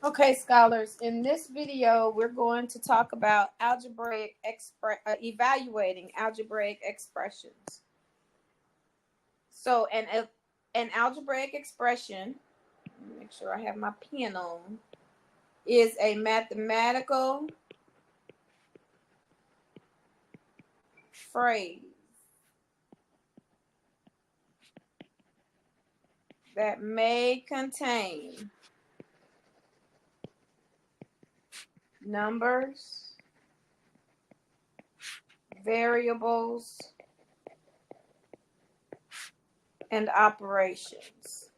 Okay, scholars, in this video, we're going to talk about evaluating algebraic expressions. So, an algebraic expression, let me make sure I have my pen on, is a mathematical phrase that may contain numbers, variables, and operations.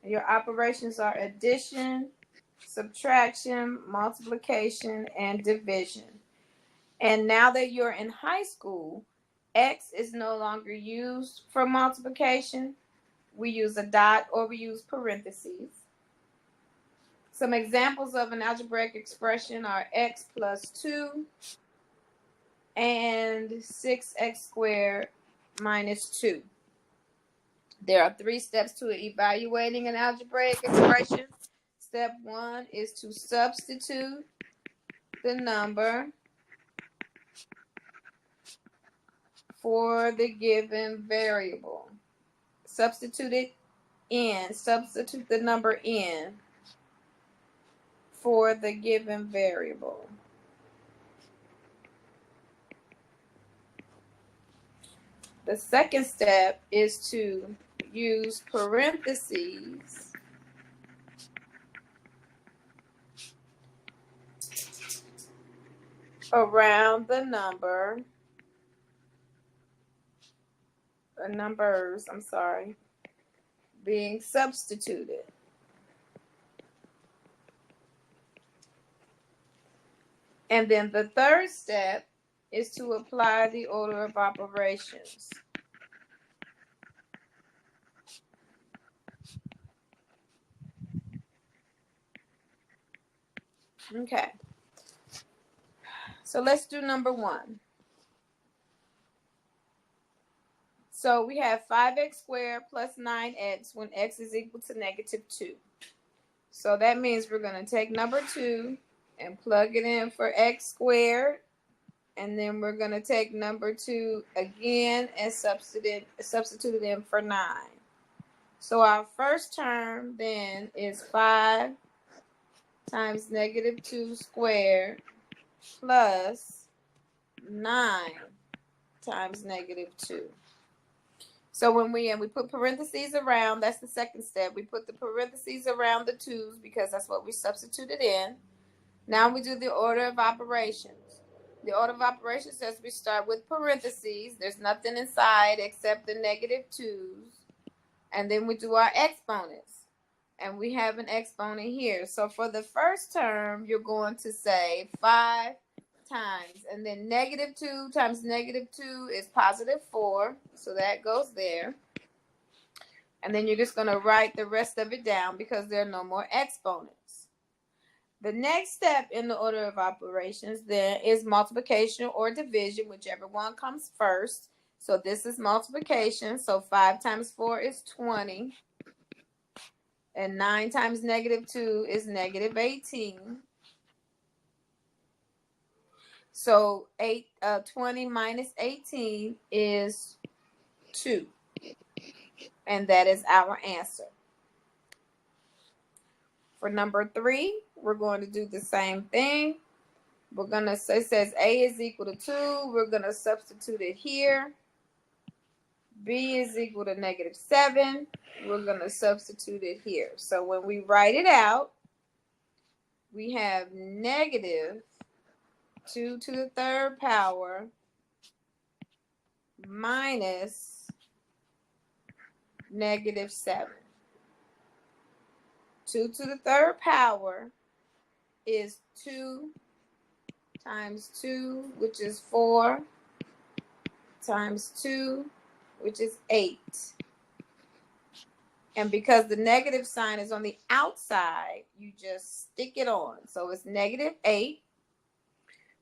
Your operations are addition, subtraction, multiplication, and division. And now that you're in high school, X is no longer used for multiplication. We use a dot or we use parentheses. Some examples of an algebraic expression are x plus 2 and 6x squared minus 2. There are 3 steps to evaluating an algebraic expression. Step 1 is to substitute the number for the given variable. Substitute the number in for the given variable. The second step is to use parentheses around the numbers, being substituted. And then the third step is to apply the order of operations. Okay. So let's do number 1. So we have 5x squared plus 9x when x is equal to negative 2. So that means we're going to take number 2 and plug it in for x squared. And then we're going to take number 2 again and substitute it in for 9. So our first term then is 5 times negative 2 squared plus 9 times negative 2. So when we put parentheses around, that's the second step. We put the parentheses around the 2's because that's what we substituted in. Now we do the order of operations. The order of operations says we start with parentheses. There's nothing inside except the negative 2's. And then we do our exponents. And we have an exponent here. So for the first term, you're going to say 5 times. And then negative 2 times negative 2 is positive 4. So that goes there. And then you're just going to write the rest of it down because there are no more exponents. The next step in the order of operations then is multiplication or division, whichever one comes first. So this is multiplication. So 5 times 4 is 20. And 9 times negative 2 is negative 18. So 20 minus 18 is 2. And that is our answer. For number 3, we're going to do the same thing. We're going to say, it says A is equal to 2. We're going to substitute it here. B is equal to negative 7. We're going to substitute it here. So when we write it out, we have negative 2 to the third power minus negative 7. 2 to the third power is 2 times 2, which is 4, times 2, which is 8. And because the negative sign is on the outside, you just stick it on. So it's negative 8.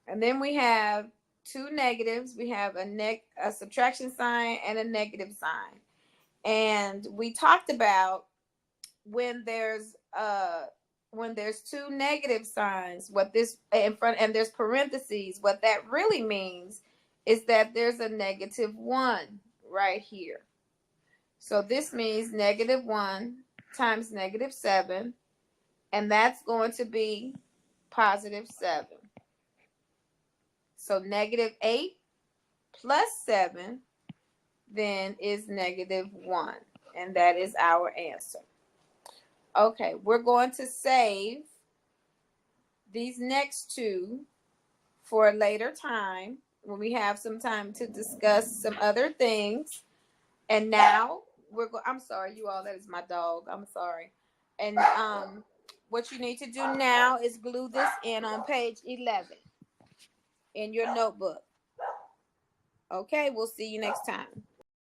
And then we have 2 negatives. We have a subtraction sign and a negative sign. And we talked about when there's two negative signs, what this in front and there's parentheses, what that really means is that there's a -1 right here. So this means -1 times -7, and that's going to be +7. So -8 plus 7 then is -1, and that is our answer. Okay, we're going to save these next two for a later time when we have some time to discuss some other things. And now I'm sorry, you all, that is my dog. I'm sorry. And what you need to do now is glue this in on page 11 in your notebook. Okay, we'll see you next time.